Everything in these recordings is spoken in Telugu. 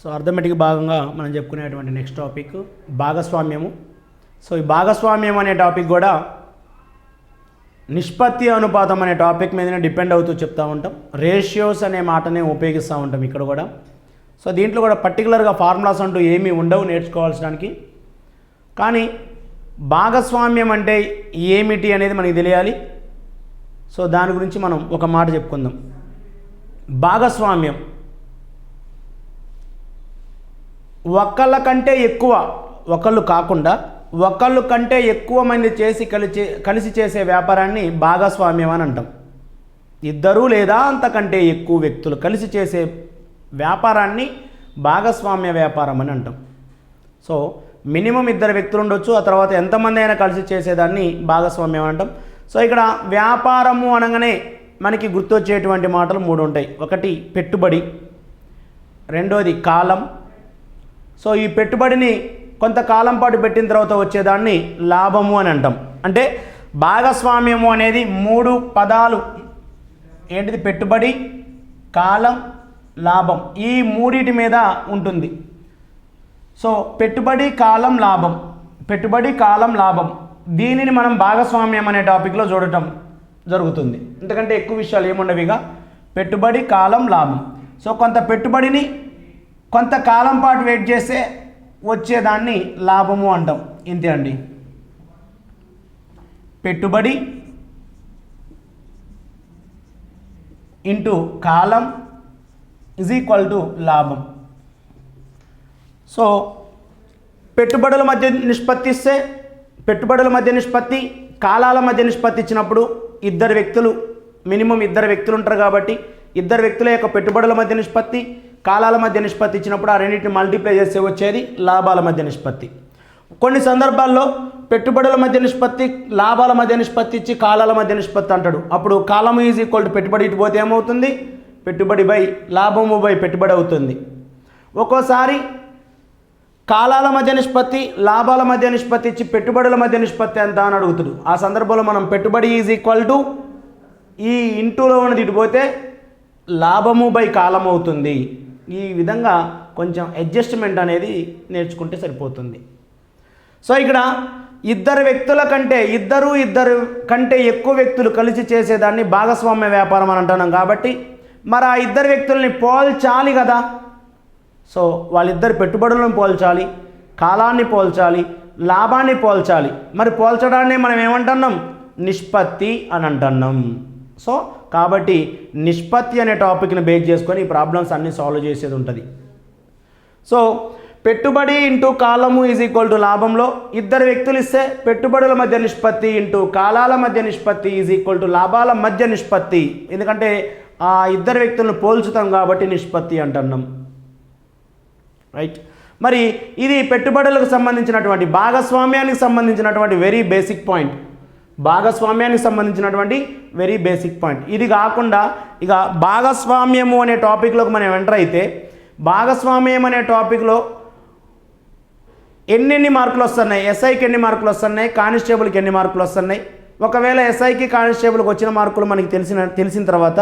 సో అర్థమెటిక్ భాగంగా మనం చెప్పుకునేటువంటి నెక్స్ట్ టాపిక్ భాగస్వామ్యము. సో ఈ భాగస్వామ్యం అనే టాపిక్ కూడా నిష్పత్తి అనుపాతం అనే టాపిక్ మీదనే డిపెండ్ అవుతూ చెప్తూ ఉంటాం. రేషియోస్ అనే మాటనే ఉపయోగిస్తూ ఉంటాం ఇక్కడ కూడా. సో దీంట్లో కూడా పర్టికులర్గా ఫార్ములాస్ అంటూ ఏమీ ఉండవు నేర్చుకోవాల్సడానికి. కానీ భాగస్వామ్యం అంటే ఏమిటి అనేది మనకి తెలియాలి. సో దాని గురించి మనం ఒక మాట చెప్పుకుందాం. భాగస్వామ్యం ఒకళ్ళ కంటే ఎక్కువ, ఒకళ్ళు కాకుండా ఒకళ్ళు కంటే ఎక్కువ మంది కలిసి చేసే వ్యాపారాన్ని భాగస్వామ్యం అని అంటాం. ఇద్దరు లేదా అంతకంటే ఎక్కువ వ్యక్తులు కలిసి చేసే వ్యాపారాన్ని భాగస్వామ్య వ్యాపారం అని అంటాం. సో మినిమం ఇద్దరు వ్యక్తులు ఉండొచ్చు, ఆ తర్వాత ఎంతమంది అయినా కలిసి చేసేదాన్ని భాగస్వామ్యం అంటాం. సో ఇక్కడ వ్యాపారము అనగానే మనకి గుర్తొచ్చేటువంటి మాటలు మూడు ఉంటాయి. ఒకటి పెట్టుబడి, రెండోది కాలం. సో ఈ పెట్టుబడిని కొంతకాలం పాటు పెట్టిన తర్వాత వచ్చేదాన్ని లాభము అని అంటాం. అంటే భాగస్వామ్యము అనేది మూడు పదాలు ఏంటిది? పెట్టుబడి, కాలం, లాభం. ఈ మూడిటి మీద ఉంటుంది. సో పెట్టుబడి, కాలం, లాభం, పెట్టుబడి, కాలం, లాభం, దీనిని మనం భాగస్వామ్యం అనే టాపిక్లో చూడటం జరుగుతుంది. ఎందుకంటే ఎక్కువ విషయాలు ఏముండవిగా పెట్టుబడి, కాలం, లాభం. సో కొంత పెట్టుబడిని కొంతకాలం పాటు వెయిట్ చేస్తే వచ్చేదాన్ని లాభము అంటాం. ఇంతే అండి. పెట్టుబడి into column is equal to లాభం. సో పెట్టుబడుల మధ్య నిష్పత్తి ఇస్తే, పెట్టుబడుల మధ్య నిష్పత్తి, కాలాల మధ్య నిష్పత్తి ఇచ్చినప్పుడు ఇద్దరు వ్యక్తులు, మినిమం ఇద్దరు వ్యక్తులు ఉంటారు కాబట్టి ఇద్దరు వ్యక్తుల యొక్క పెట్టుబడుల మధ్య నిష్పత్తి, కాలాల మధ్య నిష్పత్తి ఇచ్చినప్పుడు ఆ రెండింటిని మల్టిప్లై చేస్తే వచ్చేది లాభాల మధ్య నిష్పత్తి. కొన్ని సందర్భాల్లో పెట్టుబడుల మధ్య నిష్పత్తి, లాభాల మధ్య నిష్పత్తి ఇచ్చి కాలాల మధ్య నిష్పత్తి అంటాడు. అప్పుడు కాలము ఈజ్ ఈక్వల్ టు పెట్టుబడి ఇటు పోతే ఏమవుతుంది? పెట్టుబడి బై లాభము బై పెట్టుబడి అవుతుంది. ఒక్కోసారి కాలాల మధ్య నిష్పత్తి, లాభాల మధ్య నిష్పత్తి ఇచ్చి పెట్టుబడుల మధ్య నిష్పత్తి ఎంత అని అడుగుతాడు. ఆ సందర్భంలో మనం పెట్టుబడి ఈజ్ ఈక్వల్ టు ఈ ఇంటూలో ఉన్నది ఇటు పోతే లాభము బై కాలం అవుతుంది. ఈ విధంగా కొంచెం అడ్జస్ట్మెంట్ అనేది నేర్చుకుంటే సరిపోతుంది. సో ఇక్కడ ఇద్దరు కంటే ఎక్కువ వ్యక్తులు కలిసి చేసేదాన్ని భాగస్వామ్య వ్యాపారం అని అంటున్నాం కాబట్టి మరి ఆ ఇద్దరు వ్యక్తుల్ని పోల్చాలి కదా. సో వాళ్ళిద్దరు పెట్టుబడులను పోల్చాలి, కాలాన్ని పోల్చాలి, లాభాన్ని పోల్చాలి. మరి పోల్చడాన్ని మనం ఏమంటున్నాం? నిష్పత్తి అని అంటున్నాం. సో కాబట్టి నిష్పత్తి అనే టాపిక్ని బేస్ చేసుకొని ఈ ప్రాబ్లమ్స్ అన్నీ సాల్వ్ చేసేది ఉంటుంది. సో పెట్టుబడి ఇంటూ కాలము ఈజ్ ఈక్వల్ టు లాభంలో ఇద్దరు వ్యక్తులు ఇస్తే పెట్టుబడుల మధ్య నిష్పత్తి ఇంటూ కాలాల మధ్య నిష్పత్తి ఈజ్ ఈక్వల్ టు లాభాల మధ్య నిష్పత్తి. ఎందుకంటే ఆ ఇద్దరు వ్యక్తులను పోల్చుతాం కాబట్టి నిష్పత్తి అంటున్నాం. రైట్. మరి ఇది పెట్టుబడులకు సంబంధించినటువంటి, భాగస్వామ్యానికి సంబంధించినటువంటి వెరీ బేసిక్ పాయింట్. భాగస్వామ్యానికి సంబంధించినటువంటి వెరీ బేసిక్ పాయింట్. ఇది కాకుండా ఇక భాగస్వామ్యము అనే టాపిక్లోకి మనం ఎంటర్ అయితే, భాగస్వామ్యం అనే టాపిక్లో ఎన్ని మార్కులు వస్తున్నాయి, ఎస్ఐకి ఎన్ని మార్కులు వస్తున్నాయి, కానిస్టేబుల్కి ఎన్ని మార్కులు వస్తున్నాయి, ఒకవేళ ఎస్ఐకి కానిస్టేబుల్కి వచ్చిన మార్కులు మనకి తెలిసిన తర్వాత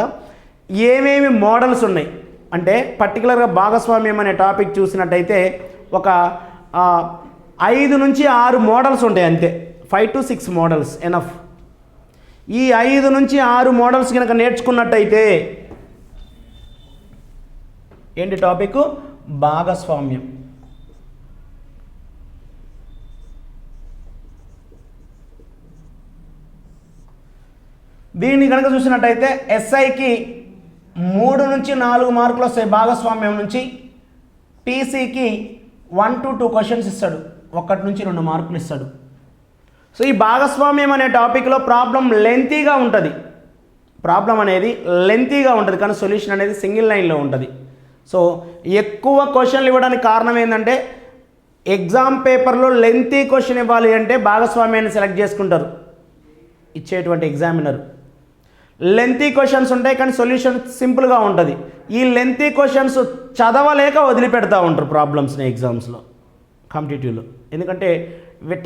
ఏమేమి మోడల్స్ ఉన్నాయి అంటే పర్టికులర్గా భాగస్వామ్యం అనే టాపిక్ చూసినట్టయితే ఒక 5 నుంచి 6 మోడల్స్ ఉంటాయి అంతే. 5 to 6 మోడల్స్ ఎనఫ్. ఈ 5 నుంచి 6 మోడల్స్ కనుక నేర్చుకున్నట్టయితే ఏంటి టాపిక్? భాగస్వామ్యం. దీన్ని కనుక చూసినట్టయితే ఎస్ఐకి 3 నుంచి 4 మార్కులు వస్తాయి భాగస్వామ్యం నుంచి. టీసీకి 1 to 2 క్వశ్చన్స్ ఇస్తాడు, 1 నుంచి 2 మార్కులు ఇస్తాడు. సో ఈ భాగస్వామ్యం అనే టాపిక్లో ప్రాబ్లం లెంతీగా ఉంటుంది. ప్రాబ్లం అనేది లెంతీగా ఉంటుంది కానీ సొల్యూషన్ అనేది సింగిల్ లైన్లో ఉంటుంది. సో ఎక్కువ క్వశ్చన్లు ఇవ్వడానికి కారణం ఏంటంటే ఎగ్జామ్ పేపర్లో లెంతీ క్వశ్చన్ ఇవ్వాలి అంటే భాగస్వామ్యాన్ని సెలెక్ట్ చేసుకుంటారు ఇచ్చేటువంటి ఎగ్జామినర్. లెంతీ క్వశ్చన్స్ ఉంటాయి కానీ సొల్యూషన్ సింపుల్గా ఉంటుంది. ఈ లెంతీ క్వశ్చన్స్ చదవలేక వదిలిపెడతా ఉంటారు ప్రాబ్లమ్స్ని ఎగ్జామ్స్లో, కాంపిటేటివ్లో. ఎందుకంటే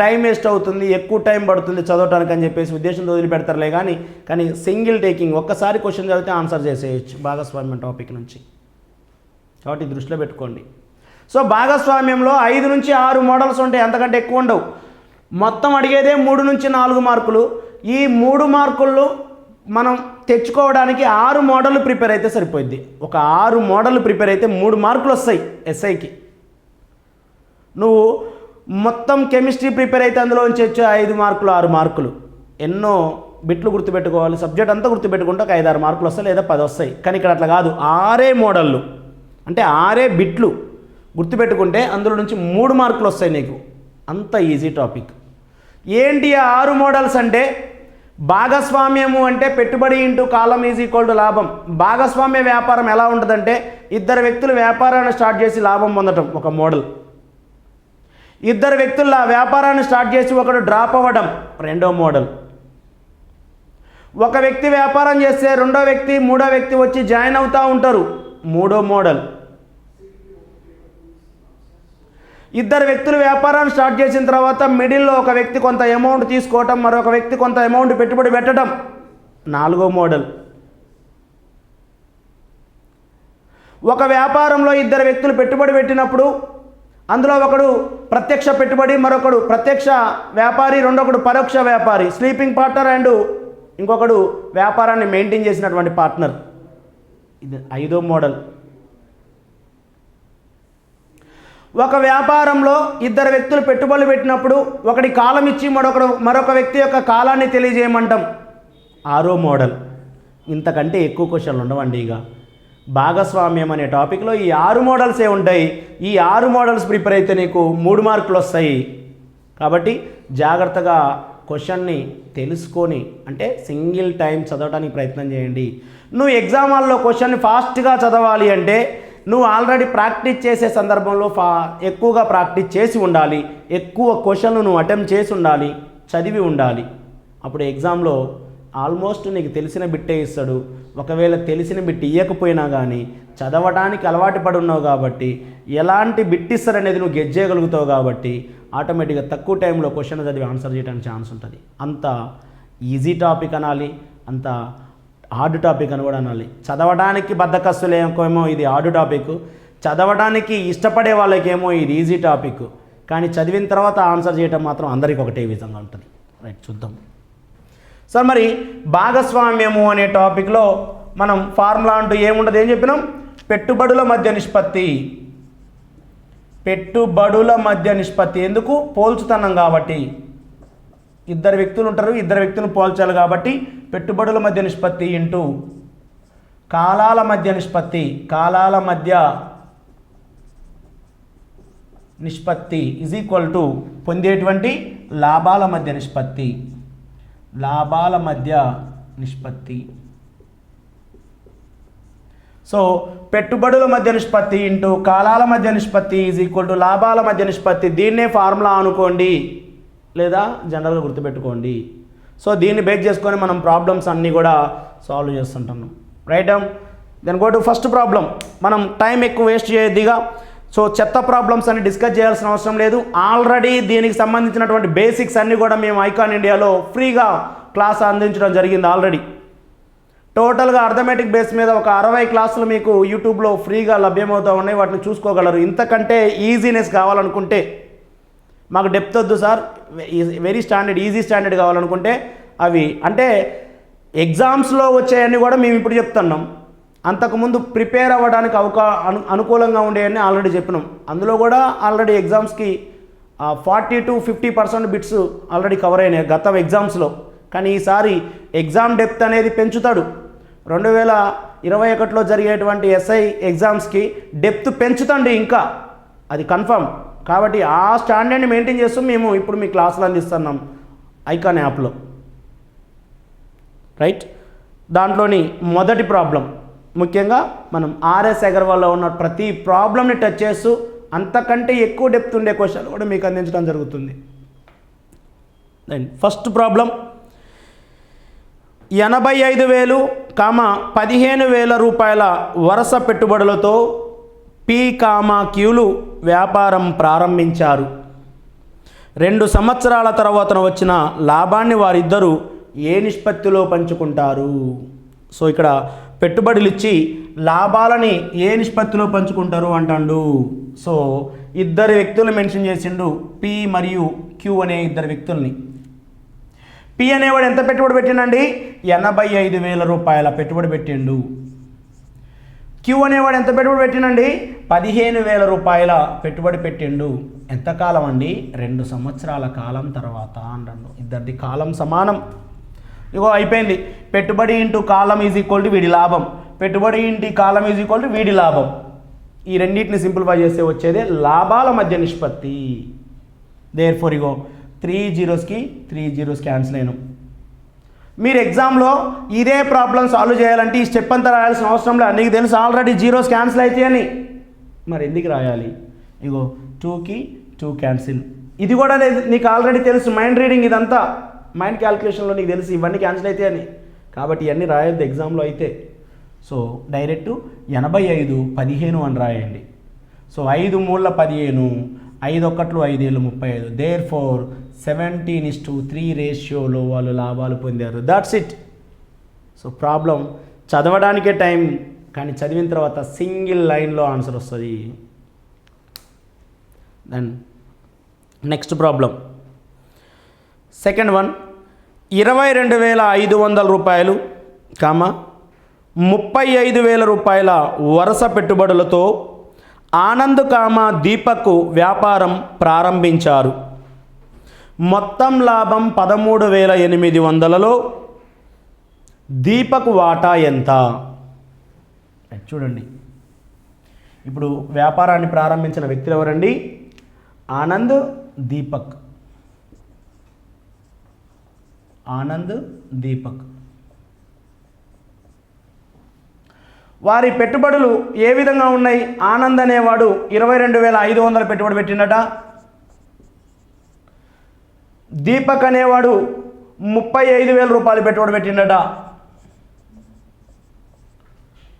టైం వేస్ట్ అవుతుంది, ఎక్కువ టైం పడుతుంది చదవటానికి అని చెప్పేసి ఉద్దేశంతో వదిలిపెడతారులే. కానీ సింగిల్ టేకింగ్, ఒక్కసారి క్వశ్చన్ చదివితే ఆన్సర్ చేసేయచ్చు భాగస్వామ్యం టాపిక్ నుంచి. కాబట్టి దృష్టిలో పెట్టుకోండి. సో భాగస్వామ్యంలో 5 నుంచి 6 మోడల్స్ ఉంటాయి, అంతకంటే ఎక్కువ ఉండవు. మొత్తం అడిగేదే 3 నుంచి 4 మార్కులు. ఈ 3 మార్కుల్లో మనం తెచ్చుకోవడానికి 6 మోడల్ ప్రిపేర్ అయితే సరిపోద్ది. ఒక 6 మోడల్ ప్రిపేర్ అయితే 3 మార్కులు వస్తాయి ఎస్ఐకి. నువ్వు మొత్తం కెమిస్ట్రీ ప్రిపేర్ అయితే అందులోంచి వచ్చే 5 మార్కులు 6 మార్కులు, ఎన్నో బిట్లు గుర్తుపెట్టుకోవాలి, సబ్జెక్ట్ అంతా గుర్తుపెట్టుకుంటే ఒక 5-6 మార్కులు వస్తాయి, లేదా 10 వస్తాయి. కానీ ఇక్కడ అట్లా కాదు, 6 మోడళ్ళు అంటే 6 బిట్లు గుర్తుపెట్టుకుంటే అందులో నుంచి 3 మార్కులు వస్తాయి నీకు. అంత ఈజీ టాపిక్. ఏంటి ఆ 6 మోడల్స్ అంటే, భాగస్వామ్యము అంటే పెట్టుబడి into column is equal to లాభం. భాగస్వామ్య వ్యాపారం ఎలా ఉంటుందంటే 2 వ్యక్తులు వ్యాపారాన్ని స్టార్ట్ చేసి లాభం పొందటం ఒక మోడల్. 2 వ్యక్తుల వ్యాపారాన్ని స్టార్ట్ చేసి ఒకడు డ్రాప్ అవ్వడం రెండో మోడల్. ఒక వ్యక్తి వ్యాపారం చేస్తే రెండో వ్యక్తి మూడో వ్యక్తి వచ్చి జాయిన్ అవుతూ ఉంటారు మూడో మోడల్. 2 వ్యక్తులు వ్యాపారాన్ని స్టార్ట్ చేసిన తర్వాత మిడిల్లో ఒక వ్యక్తి కొంత అమౌంట్ తీసుకోవటం, మరొక వ్యక్తి కొంత అమౌంట్ పెట్టుబడి పెట్టడం నాలుగో మోడల్. ఒక వ్యాపారంలో 2 వ్యక్తులు పెట్టుబడి పెట్టినప్పుడు అందులో ఒకడు ప్రత్యక్ష పెట్టుబడి, మరొకడు ప్రత్యక్ష వ్యాపారి, రెండొకడు పరోక్ష వ్యాపారి, స్లీపింగ్ పార్ట్నర్ అండ్ ఇంకొకడు వ్యాపారాన్ని మెయింటైన్ చేసినటువంటి పార్ట్నర్. ఇది 5వ మోడల్. ఒక వ్యాపారంలో 2 వ్యక్తులు పెట్టుబడులు పెట్టినప్పుడు ఒకటి కాలం ఇచ్చి మరొక వ్యక్తి యొక్క కాలాన్ని తెలియజేయమంటాం 6వ మోడల్. ఇంతకంటే ఎక్కువ క్వశ్చన్లు ఉండవండి. ఇక భాగస్వామ్యం అనే టాపిక్లో ఈ 6 మోడల్సే ఉంటాయి. ఈ 6 మోడల్స్ ప్రిపేర్ అయితే నీకు 3 మార్కులు వస్తాయి. కాబట్టి జాగ్రత్తగా క్వశ్చన్ని తెలుసుకొని, అంటే సింగిల్ టైం చదవడానికి ప్రయత్నం చేయండి. నువ్వు ఎగ్జామ్ హాల్లో క్వశ్చన్ని ఫాస్ట్గా చదవాలి అంటే నువ్వు ఆల్రెడీ ప్రాక్టీస్ చేసే సందర్భంలో ఎక్కువగా ప్రాక్టీస్ చేసి ఉండాలి, ఎక్కువ క్వశ్చన్లు నువ్వు అటెంప్ట్ చేసి ఉండాలి, చదివి ఉండాలి. అప్పుడు ఎగ్జామ్లో ఆల్మోస్ట్ నీకు తెలిసిన బిట్టే ఇస్తాడు. ఒకవేళ తెలిసిన బిట్ ఇవ్వకపోయినా కానీ చదవడానికి అలవాటు పడి ఉన్నావు కాబట్టి ఎలాంటి బిట్ ఇస్తారనేది నువ్వు గెస్ చేయగలుగుతావు కాబట్టి ఆటోమేటిక్గా తక్కువ టైంలో క్వశ్చన్ చదివి ఆన్సర్ చేయడానికి ఛాన్స్ ఉంటుంది. అంత ఈజీ టాపిక్ అనాలి, అంత హార్డ్ టాపిక్ అని కూడా అనాలి. చదవడానికి బద్ధకస్తులేమో ఇది హార్డ్ టాపిక్, చదవడానికి ఇష్టపడే వాళ్ళకేమో ఇది ఈజీ టాపిక్. కానీ చదివిన తర్వాత ఆన్సర్ చేయడం మాత్రం అందరికీ ఒకటే విధంగా ఉంటుంది. రైట్, చూద్దాం సార్. మరి భాగస్వామ్యము అనే టాపిక్లో మనం ఫార్ములా అంటూ ఏముండదు, ఏం చెప్పినాం? పెట్టుబడుల మధ్య నిష్పత్తి. పెట్టుబడుల మధ్య నిష్పత్తి ఎందుకు? పోల్చుతున్నాం కాబట్టి. 2 వ్యక్తులు ఉంటారు, 2 వ్యక్తులను పోల్చాలి కాబట్టి పెట్టుబడుల మధ్య నిష్పత్తి ఇంటూ కాలాల మధ్య నిష్పత్తి. కాలాల మధ్య నిష్పత్తి ఈజ్ ఈక్వల్ టు పొందేటువంటి లాభాల మధ్య నిష్పత్తి. లాభాల మధ్య నిష్పత్తి. సో పెట్టుబడుల మధ్య నిష్పత్తి ఇంటూ కాలాల మధ్య నిష్పత్తి ఈజ్ ఈక్వల్ టు లాభాల మధ్య నిష్పత్తి. దీన్నే ఫార్ములా అనుకోండి లేదా జనరల్గా గుర్తుపెట్టుకోండి. సో దీన్ని బేస్ చేసుకొని మనం ప్రాబ్లమ్స్ అన్నీ కూడా సాల్వ్ చేస్తుంటున్నాం. Right down. Then go to first problem. మనం టైం ఎక్కువ వేస్ట్ చేయొద్దిగా. సో చెత్త ప్రాబ్లమ్స్ అన్ని డిస్కస్ చేయాల్సిన అవసరం లేదు. ఆల్రెడీ దీనికి సంబంధించినటువంటి బేసిక్స్ అన్నీ కూడా మేము ఐకాన్ ఇండియాలో ఫ్రీగా క్లాస్ అందించడం జరిగింది ఆల్రెడీ. టోటల్గా అర్థమెటిక్ బేస్ మీద ఒక 60 క్లాసులు మీకు యూట్యూబ్లో ఫ్రీగా లభ్యమవుతూ ఉన్నాయి. వాటిని చూసుకోగలరు. ఇంతకంటే ఈజీనెస్ కావాలనుకుంటే, మాకు డెప్త్ వద్దు sir, very standard easy standard కావాలనుకుంటే అవి అంటే ఎగ్జామ్స్లో వచ్చాయన్నీ కూడా మేము ఇప్పుడు చెప్తున్నాం. అంతకుముందు ప్రిపేర్ అవ్వడానికి అనుకూలంగా ఉండేవన్నీ ఆల్రెడీ చెప్పినాం. అందులో కూడా ఆల్రెడీ ఎగ్జామ్స్కి 40 to 50% బిట్స్ ఆల్రెడీ కవర్ అయినాయి గత ఎగ్జామ్స్లో. కానీ ఈసారి ఎగ్జామ్ డెప్త్ అనేది పెంచుతాడు. 2021లో జరిగేటువంటి ఎస్ఐ ఎగ్జామ్స్కి డెప్త్ పెంచుతండి ఇంకా, అది కన్ఫర్మ్. కాబట్టి ఆ స్టాండర్డ్ని మెయింటైన్ చేస్తూ మేము ఇప్పుడు మీ క్లాసులు అందిస్తున్నాం ఐకాన్ యాప్లో. రైట్, దాంట్లోని మొదటి ప్రాబ్లం ముఖ్యంగా మనం ఆర్ఎస్ అగర్వాల్లో ఉన్న ప్రతి ప్రాబ్లమ్ని టచ్ చేస్తూ అంతకంటే ఎక్కువ డెప్త్ ఉండే క్వశ్చన్ కూడా మీకు అందించడం జరుగుతుంది. దెన్ ఫస్ట్ ప్రాబ్లం, 85,000, 15,000 రూపాయల వరుస పెట్టుబడులతో పి, క్యూలు వ్యాపారం ప్రారంభించారు. 2 సంవత్సరాల తర్వాత వచ్చిన లాభాన్ని వారిద్దరూ ఏ నిష్పత్తిలో పంచుకుంటారు? సో ఇక్కడ పెట్టుబడులు ఇచ్చి లాభాలని ఏ నిష్పత్తిలో పంచుకుంటారు అంటాడు. సో ఇద్దరు వ్యక్తులు మెన్షన్ చేసిండు, పి మరియు క్యూ అనే ఇద్దరు వ్యక్తుల్ని. పి అనేవాడు ఎంత పెట్టుబడి పెట్టిండండి? 85,000 రూపాయల పెట్టుబడి పెట్టిండు. క్యూ అనేవాడు ఎంత పెట్టుబడి పెట్టినండి? 15,000 రూపాయల పెట్టుబడి పెట్టిండు. ఎంతకాలం అండి? 2 సంవత్సరాల కాలం తర్వాత అన్నాడు. ఇద్దరిది కాలం సమానం. ఇగో అయిపోయింది. పెట్టుబడి into column is equal to వీడి లాభం, పెట్టుబడి into column is equal to వీడి లాభం. ఈ రెండింటిని సింప్లిఫై చేస్తే వచ్చేదే లాభాల మధ్య నిష్పత్తి. దేర్ ఫోర్ ఇగో 3 జీరోస్కి 3 జీరోస్ క్యాన్సిల్ అయినాం. మీరు ఎగ్జామ్లో ఇదే ప్రాబ్లం సాల్వ్ చేయాలంటే ఈ స్టెప్ అంతా రాయాల్సిన అవసరం లేదు. నీకు తెలుసు ఆల్రెడీ జీరోస్ క్యాన్సిల్ అవుతాయి అని. మరి ఎందుకు రాయాలి? ఇగో 2కి 2 క్యాన్సిల్. ఇది కూడా నీకు ఆల్రెడీ తెలుసు, మైండ్ రీడింగ్ ఇదంతా, మైండ్ క్యాల్కులేషన్లో నీకు తెలుసు ఇవన్నీ క్యాన్సిల్ అవుతాయి అని. కాబట్టి ఇవన్నీ రాయొద్దు ఎగ్జామ్లో అయితే. సో డైరెక్ట్ 85 15 అని రాయండి. సో 5 3 15, 5 1 5 7 35. దేర్ ఫోర్ 17:3 రేషియోలో వాళ్ళు లాభాలు పొందారు. That's it. సో ప్రాబ్లం చదవడానికే టైం, కానీ చదివిన తర్వాత సింగిల్ లైన్లో ఆన్సర్ వస్తుంది. Then next problem, second one. 22,500 రూపాయలు, 35,000 రూపాయల వరుస పెట్టుబడులతో ఆనంద్ దీపక్ వ్యాపారం ప్రారంభించారు. మొత్తం లాభం 13,800లో దీపక్ వాటా ఎంత? చూడండి, ఇప్పుడు వ్యాపారాన్ని ప్రారంభించిన వ్యక్తులు ఎవరండి? ఆనంద్, దీపక్. ఆనంద్, దీపక్. వారి పెట్టుబడులు ఏ విధంగా ఉన్నాయి? ఆనంద్ అనేవాడు 22,500 పెట్టుబడి పెట్టిండట. దీపక్ అనేవాడు 35,000 రూపాయలు పెట్టుబడి పెట్టిండట.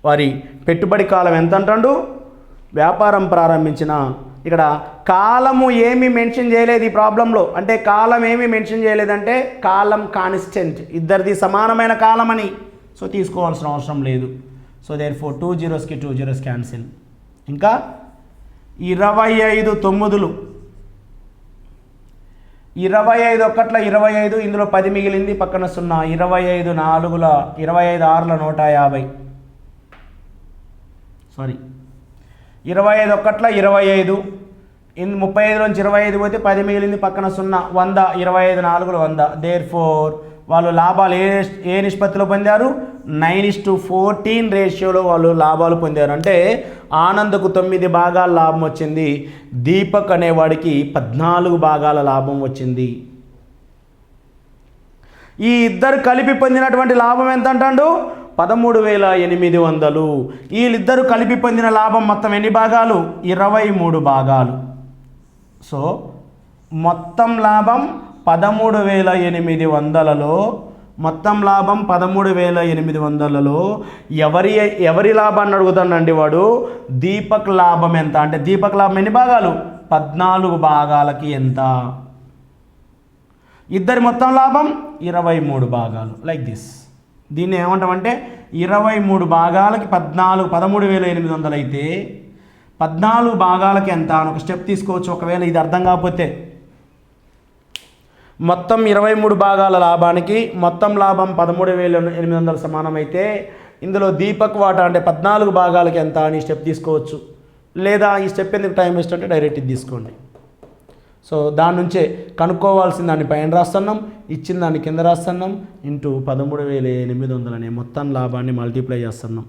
వారి పెట్టుబడి కాలం ఎంత అంటాడు? వ్యాపారం ప్రారంభించిన, ఇక్కడ కాలము ఏమీ మెన్షన్ చేయలేదు ఈ ప్రాబ్లంలో. అంటే కాలం ఏమీ మెన్షన్ చేయలేదంటే కాలం కాన్స్టెంట్, ఇద్దరిది సమానమైన కాలం అని. సో తీసుకోవాల్సిన అవసరం లేదు. సో దేర్ ఫోర్ 2 జీరోస్కి 2 జీరోస్ క్యాన్సిల్. ఇంకా 25 9, 25 1 25, ఇందులో 10 మిగిలింది, పక్కన 0. 25 4 25 6 150. సారీ, 25 1 25, 35 నుంచి 25 పోతే 10 మిగిలింది, పక్కన 0. 100, 25 4 100. దేర్ ఫోర్ వాళ్ళు లాభాలు ఏ నిష్పత్తిలో పొందారు? 9:14 రేషియోలో వాళ్ళు లాభాలు పొందారు. అంటే ఆనంద్కు 9 భాగాల లాభం వచ్చింది, దీపక్ అనేవాడికి 14 భాగాల లాభం వచ్చింది. ఈ ఇద్దరు కలిపి పొందినటువంటి లాభం ఎంత అంటాడు? 13,800. వీళ్ళిద్దరూ కలిపి పొందిన లాభం మొత్తం ఎన్ని భాగాలు? 23 భాగాలు. సో మొత్తం లాభం 13,800లో, మొత్తం లాభం 13,800లో ఎవరి లాభాన్ని అడుగుతానండి వాడు? దీపక్ లాభం ఎంత అంటే దీపక్ లాభం ఎన్ని భాగాలు? 14 భాగాలకి ఎంత? ఇద్దరి మొత్తం లాభం 23 భాగాలు. Like this. దీన్ని ఏమంటామంటే 23 భాగాలకి 13,800 అయితే 14 భాగాలకి ఎంత అని ఒక స్టెప్ తీసుకోవచ్చు. ఒకవేళ ఇది అర్థం కాకపోతే మొత్తం 23 భాగాల లాభానికి మొత్తం లాభం 13,800 సమానమైతే ఇందులో దీపక్ వాటా అంటే 14 భాగాలకి ఎంత అని స్టెప్ తీసుకోవచ్చు. లేదా ఈ స్టెప్ ఎందుకు టైం వేస్ట్ అంటే డైరెక్ట్ ఇది తీసుకోండి. సో దాని నుంచే కనుక్కోవాల్సిన దాన్ని పైన రాస్తున్నాం, ఇచ్చిన దాన్ని కింద రాస్తున్నాం, ఇంటూ 13,800 అనే మొత్తం లాభాన్ని మల్టిప్లై చేస్తున్నాం.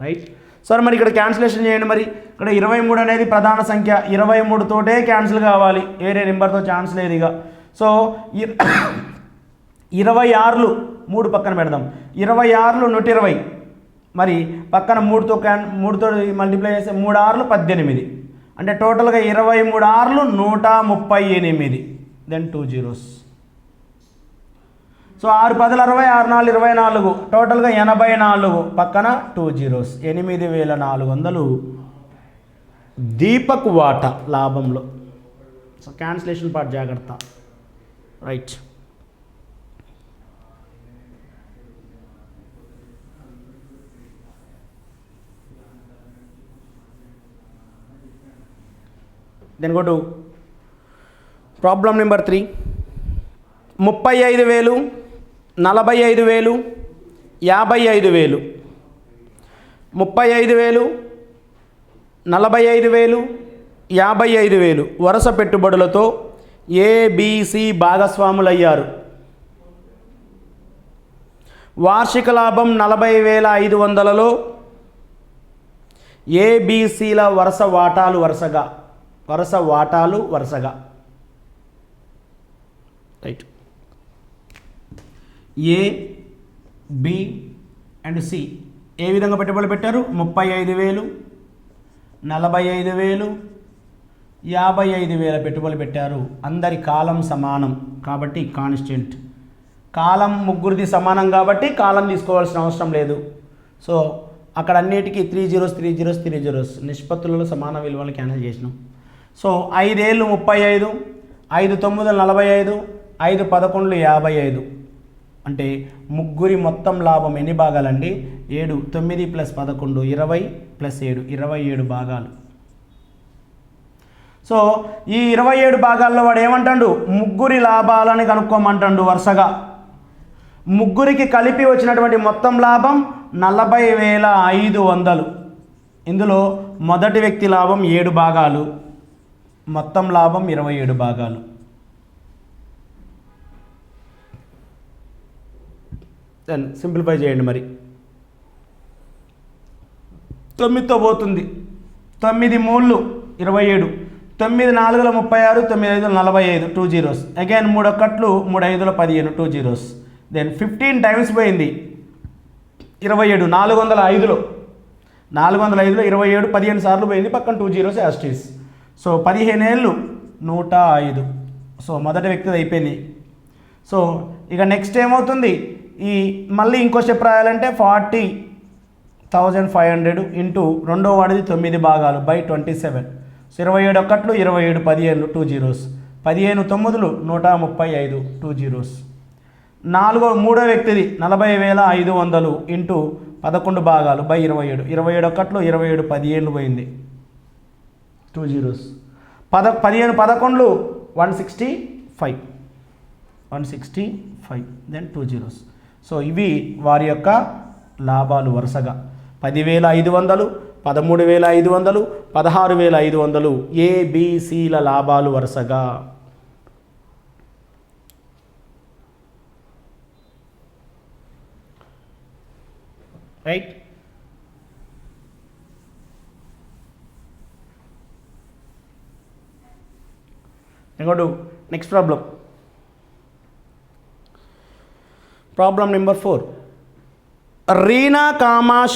రైట్. సరే, మరి ఇక్కడ క్యాన్సిలేషన్ చేయండి. మరి ఇక్కడ 23 అనేది ప్రధాన సంఖ్య, 23 తోటే క్యాన్సిల్ కావాలి, వేరే నెంబర్తో ఛాన్స్ లేదు ఇక. సో 26 3 పక్కన పెడదాం. 26 120, మరి పక్కన 3తో మల్టిప్లై చేస్తే 3 6 18, అంటే టోటల్గా 23 6 138. Then 2 zeros. సో 6 10 60, 6 4 24, టోటల్గా 84, పక్కన 2 జీరోస్. 8,400 దీపక్ వాటా లాభంలో. సో క్యాన్సిలేషన్ పార్ట్ జాగ్రత్త. Right. Then go to problem number 3. 35,000, 45,000, 55,000. 35,000, 45,000, 55,000 వరుస పెట్టుబడులతో ఏబిసి భాగస్వాములయ్యారు. వార్షిక లాభం 40,500లలో ఏబిసిల వరుస వాటాలు వరుసగా right. A, B and C ఏ విధంగా పెట్టుబడులు పెట్టారు? 35,000, 45,000, 55,000 పెట్టుబడులు పెట్టారు. అందరి కాలం సమానం కాబట్టి కాన్స్టెంట్. కాలం ముగ్గురిది సమానం కాబట్టి కాలం తీసుకోవాల్సిన అవసరం లేదు. సో అక్కడ అన్నిటికీ 3 zeros 3 zeros 3 zeros నిష్పత్తులలో సమాన విలువలు క్యాన్సిల్ చేసినాం. సో 5 ఏళ్ళు 35, 5 9 45, 5 11 55. అంటే ముగ్గురి మొత్తం లాభం ఎన్ని భాగాలండి? 7. 9 + 11 20 + 7 27 భాగాలు. సో ఈ 27 భాగాల్లో వాడు ఏమంటాడు? ముగ్గురి లాభాలని కనుక్కోమంటాడు వరుసగా. ముగ్గురికి కలిపి వచ్చినటువంటి మొత్తం లాభం 40,500. ఇందులో మొదటి వ్యక్తి లాభం 7 భాగాలు, మొత్తం లాభం 27 భాగాలు. దెన్ సింప్లిఫై చేయండి. మరి 9తో పోతుంది. 9 3 27, 9 4 36, 9 5 45 2 zeros. Again 3 1 3 5 15 2 zeros. Then 15 times పోయింది 27, 405లో 27 15 సార్లు పోయింది. పక్కన 2 zeros యాస్టీస్. సో 15 ఏళ్ళు 105. సో మొదటి వ్యక్తిది అయిపోయింది. సో ఇక నెక్స్ట్ ఏమవుతుంది? ఈ మళ్ళీ ఇంకో స్టెప్ రాయాలంటే 40,500 ఇంటూ రెండో వాడిది 9 భాగాలు బై 27. So 27 1 27 15 2 zeros. 15 9 135 2 zeros. మూడో వ్యక్తిది 40,500 ఇంటూ 11 భాగాలు బై 27. 27 1 27 15 పోయింది 2 zeros. 15 11 165 then 2 zeros. సో ఇవి వారి యొక్క లాభాలు వరుసగా 10,500, 13,500, 16,500 ఏబిసిల లాభాలు వరుసగా. Right. Go to next problem. Problem number 4. Reena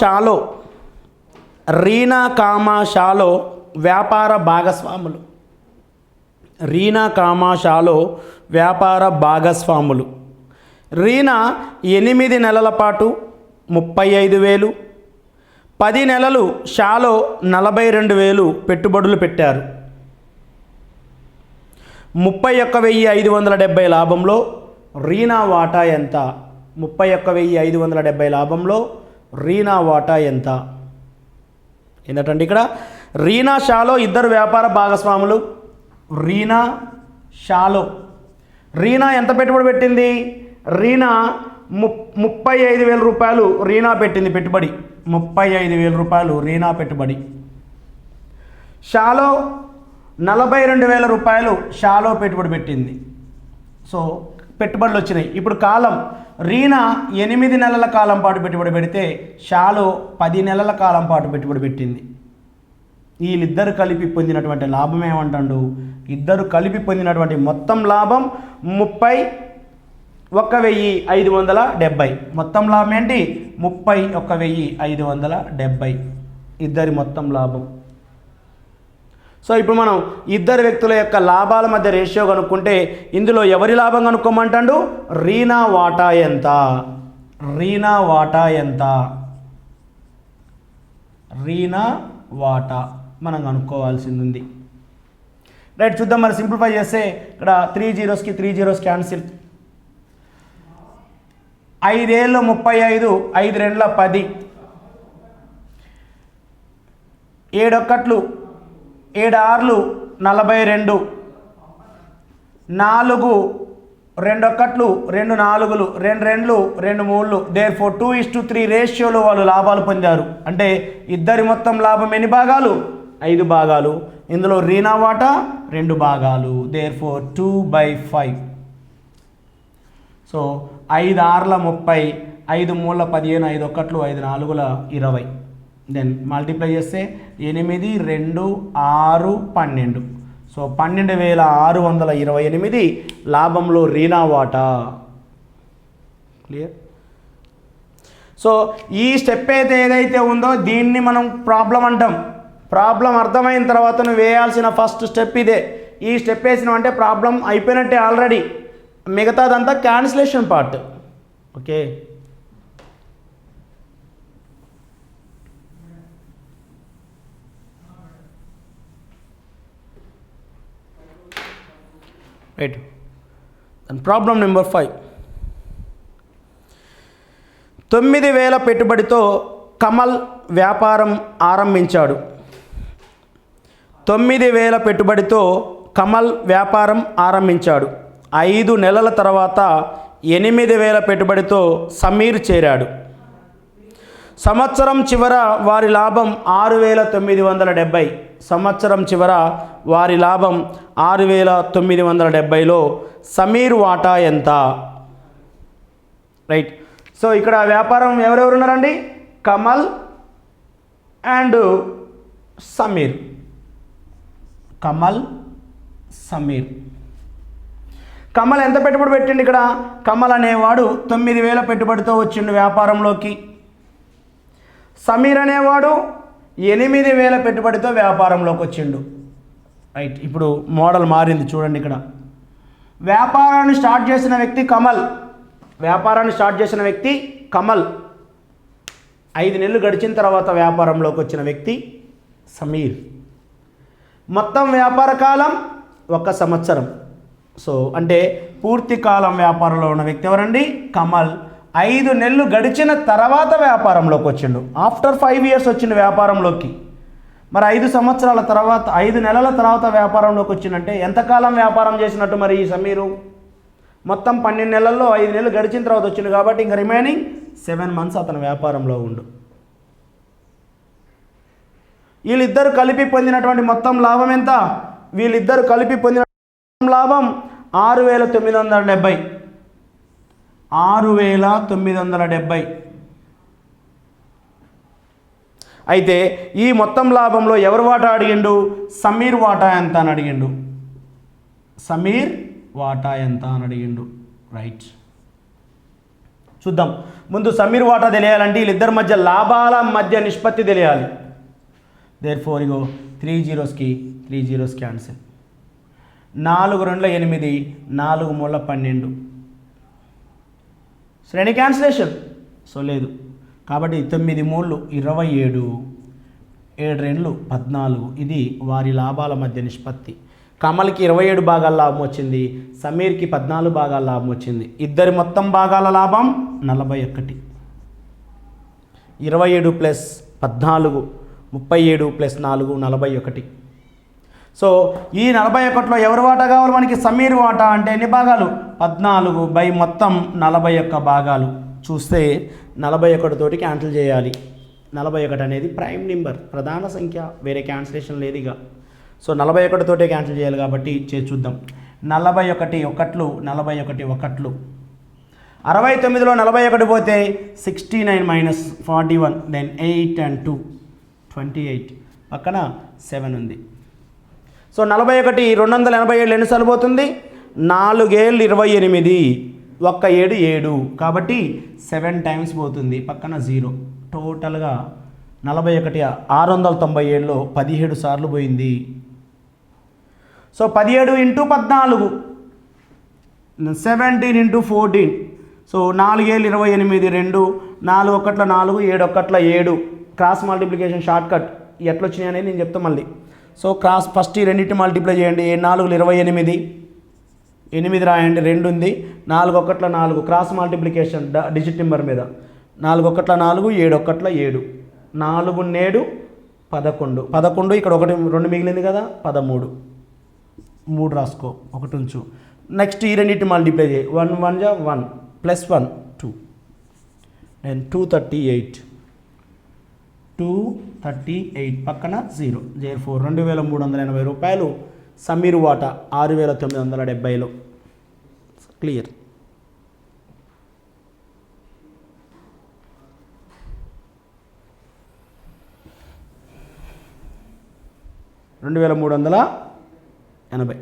shallow వ్యాపార భాగస్వాములు. రీనా 8 నెలల పాటు 35,000, 10 నెలలు షాలో 42,000 పెట్టుబడులు పెట్టారు. 31,570 లాభంలో రీనా వాటా ఎంత? 31,570 లాభంలో రీనా వాటా ఎంత? ఏంటంటే ఇక్కడ రీనా షాలో ఇద్దరు వ్యాపార భాగస్వాములు. రీనా ఎంత పెట్టుబడి పెట్టింది? రీనా 35,000 రూపాయలు రీనా పెట్టింది పెట్టుబడి. 35,000 రూపాయలు రీనా పెట్టుబడి. షాలో 42,000 రూపాయలు షాలో పెట్టుబడి పెట్టింది. సో పెట్టుబడులు వచ్చినాయి. ఇప్పుడు కాలం రీనా 8 నెలల కాలం పాటు పెట్టుబడి పెడితే షాలో 10 నెలల కాలం పాటు పెట్టుబడి పెట్టింది. వీళ్ళిద్దరు కలిపి పొందినటువంటి లాభం ఏమంటాడు? ఇద్దరు కలిపి పొందినటువంటి మొత్తం లాభం 31,570. మొత్తం లాభం ఏంటి? 31,570 ఇద్దరి మొత్తం లాభం. సో ఇప్పుడు మనం ఇద్దరు వ్యక్తుల యొక్క లాభాల మధ్య రేషియో కనుక్కుంటే ఇందులో ఎవరి లాభం కనుక్కోమంటాడు? రీనా వాటా ఎంత? రీనా వాటా మనం కనుక్కోవాల్సింది ఉంది. రైట్, చూద్దాం. మరి సింప్లిఫై చేస్తే ఇక్కడ 3 zeros 3 zeros క్యాన్సిల్. 5 ఏళ్ళు 35, 5 2 10, 7 1 7 6 42, 4 2 ఒకట్లు 2 నాలుగులు 2 రెండ్లు 2 మూడులు, దేర్ఫోర్ 2:3 రేషియోలో వాళ్ళు లాభాలు పొందారు. అంటే ఇద్దరి మొత్తం లాభం ఎన్ని భాగాలు? 5 భాగాలు. ఇందులో రీనా వాటా 2 భాగాలు, దేర్ఫోర్ 2/5. సో 5 6ల 30, 5 3ల 15, 5 ఒకట్లు 5 నాలుగుల 20. దెన్ మల్టిప్లై చేస్తే 8 2 6 12. సో 12,628 లాభంలో రీనా వాటా. క్లియర్? సో ఈ స్టెప్ అయితే ఏదైతే ఉందో దీన్ని మనం ప్రాబ్లం అంటాం. ప్రాబ్లం అర్థమైన తర్వాత నువ్వు వేయాల్సిన ఫస్ట్ స్టెప్ ఇదే. ఈ స్టెప్ వేసినావు అంటే ప్రాబ్లం అయిపోయినట్టే ఆల్రెడీ. మిగతాదంతా cancellation part. Okay, right. Problem number 5. 9,000 పెట్టుబడితో కమల్ వ్యాపారం ఆరంభించాడు. 9,000 పెట్టుబడితో కమల్ వ్యాపారం ఆరంభించాడు. 5 నెలల తర్వాత 8,000 పెట్టుబడితో సమీర్ చేరాడు. సంవత్సరం చివర వారి లాభం 6,970. సంవత్సరం చివర వారి లాభం 6,970లో సమీర్ వాటా ఎంత? రైట్. సో ఇక్కడ వ్యాపారం ఎవరెవరు ఉన్నారండి? కమల్ అండ్ సమీర్. కమల్, సమీర్. కమల్ ఎంత పెట్టుబడి పెట్టిండు ఇక్కడ? కమల్ అనేవాడు 9,000 పెట్టుబడితో వచ్చిండు వ్యాపారంలోకి. సమీర్ అనేవాడు 8,000 పెట్టుబడితో వ్యాపారంలోకి వచ్చిండు. రైట్. ఇప్పుడు మోడల్ మారింది చూడండి. ఇక్కడ వ్యాపారాన్ని స్టార్ట్ చేసిన వ్యక్తి కమల్. వ్యాపారాన్ని స్టార్ట్ చేసిన వ్యక్తి కమల్. 5 నెలలు గడిచిన తర్వాత వ్యాపారంలోకి వచ్చిన వ్యక్తి సమీర్. మొత్తం వ్యాపార కాలం 1 సంవత్సరం. సో అంటే పూర్తి కాలం వ్యాపారంలో ఉన్న వ్యక్తి ఎవరండి? కమల్. 5 నెలలు గడిచిన తర్వాత వ్యాపారంలోకి వచ్చిండు. ఆఫ్టర్ 5 ఇయర్స్ వచ్చిండు వ్యాపారంలోకి. మరి 5 సంవత్సరాల తర్వాత, 5 నెలల తర్వాత వ్యాపారంలోకి వచ్చిందంటే ఎంతకాలం వ్యాపారం చేసినట్టు మరి ఈ సమీరు? మొత్తం 12 నెలల్లో 5 నెలలు గడిచిన తర్వాత వచ్చిండు కాబట్టి ఇంకా రిమైనింగ్ 7 మంత్స్ అతను వ్యాపారంలో ఉండు. వీళ్ళిద్దరు కలిపి పొందినటువంటి మొత్తం లాభం ఎంత? వీళ్ళిద్దరు కలిపి పొందిన లాభం 6,970. 6,970. అయితే ఈ మొత్తం లాభంలో ఎవరు వాటా అడిగిండు? సమీర్ వాటా ఎంత అని అడిగిండు. సమీర్ వాటా ఎంత అని అడిగిండు. రైట్. చూద్దాం. ముందు సమీర్ వాటా తెలియాలంటే వీళ్ళిద్దరి మధ్య లాభాల మధ్య నిష్పత్తి తెలియాలి. దేర్ఫోర్ ఇగో 3 zeros 3 zeros క్యాన్సిల్. 4 2 8, 4 3 12. శ్రేణి క్యాన్సిలేషన్. సో లేదు కాబట్టి 9 3 27, 7 2 14. ఇది వారి లాభాల మధ్య నిష్పత్తి. కమల్కి 27 భాగాల లాభం వచ్చింది, సమీర్కి 14 భాగాల లాభం వచ్చింది. ఇద్దరి మొత్తం భాగాల లాభం 41. 27 + 14, 37 + 4 41. సో ఈ 41లో ఎవరి వాటా కావాలి మనకి? సమీర్ వాటా. అంటే ఎన్ని భాగాలు? 14 మొత్తం 41 భాగాలు. చూస్తే 41 తోటి క్యాన్సిల్ చేయాలి. 41 అనేది ప్రైమ్ నెంబర్, ప్రధాన సంఖ్య, వేరే క్యాన్సిలేషన్ లేదు ఇక. సో 41 తోటే క్యాన్సిల్ చేయాలి కాబట్టి చూద్దాం. 41 ఒకట్లు, 41 ఒకట్లు. 69లో 41 పోతే 69 - 41, దెన్ 8 and 2 28, పక్కన 7 ఉంది. సో 41 287 ఎన్నిసార్లు పోతుంది? 4 ఏళ్ళు 28, 1 7 7, కాబట్టి 7 టైమ్స్ పోతుంది, పక్కన 0. టోటల్గా 41 697లో 17 సార్లు పోయింది. సో 17 × 14, 17 × 14. సో 4 ఏళ్ళు 28, 2 4 1 4, 7 1 7. క్రాస్ మల్టిప్లికేషన్ షార్ట్ కట్ ఎట్లా వచ్చినాయి అనేది నేను చెప్తాను మళ్ళీ. సో క్రాస్ ఫస్ట్ ఈ రెండింటి మల్టిప్లై చేయండి. 4 28, 8 రాయండి, 2 ఉంది, 4 1 4. క్రాస్ మల్టిప్లికేషన్ డిజిట్ నెంబర్ మీద 4 1 4, 7 1 7, 4 7 11. 11 ఇక్కడ 1 2 మిగిలింది కదా, 13. 3 రాసుకో, ఒకటి ఉంచు. నెక్స్ట్ ఈ రెండింటి మల్టిప్లై చేయి. 1 1 జా 1 ప్లస్ 1 2 అండ్ 238 పక్కన 0 04 2380 రూపాయలు సమీర్ వాటా 6970లో. క్లియర్. $2380.